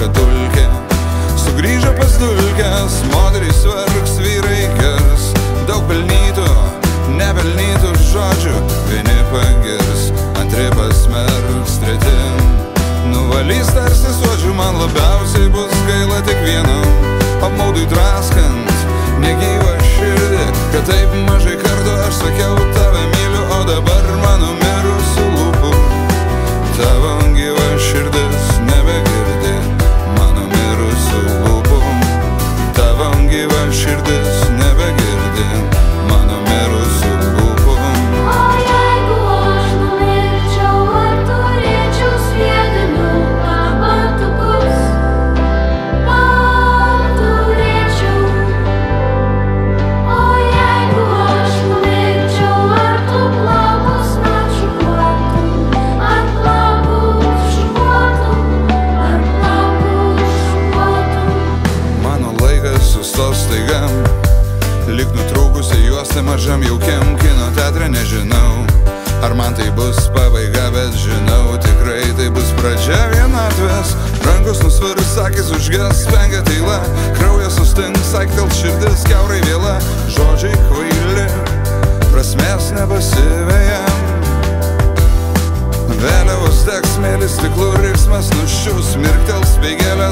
lieka dulkė. Sugrįžo pas dulkės, moterys verks, vyrai gers. Daug pelnytų, nepelnytų žodžių, vieni pagirs, antri pasmerks, treti nuvalys tarsi suodžių. Man labiausiai bus gaila tik vieno, apmaudui draskant negyvą širdį, kad taip mažai kartų aš sakiau tave myliu, o dabar mano mirusių lūpų tavo gyva širdis nebegirdi. Mano mirusių lūpų tavo gyva širdis nebegirdi. Mano mirusių lūpų. O jeigu aš numirčiau, ar turėčiau sviedinių kabatukus? Ar turėčiau? O jeigu aš numirčiau, ar tu plaukus man šukuotum? Ar plaukus šukuotum? Ar plaukus šukuotum? Mano laikas sustos staiga, lyg nutrūkusi juosta mažam jaukiam kino teatre. Nežinau, ar man tai bus pabaiga, bet žinau, tikrai tai bus pradžia vienatvės. Rankos nusvirs, akis užges, spengia tyla, kraujas sustings, aiktelt širdis kiaurai vėla. Žodžiai kvaili, prasmės nepasivejam. Vėliavos degs, smėlis stiklų riksmas nuščius, mirktels speigelė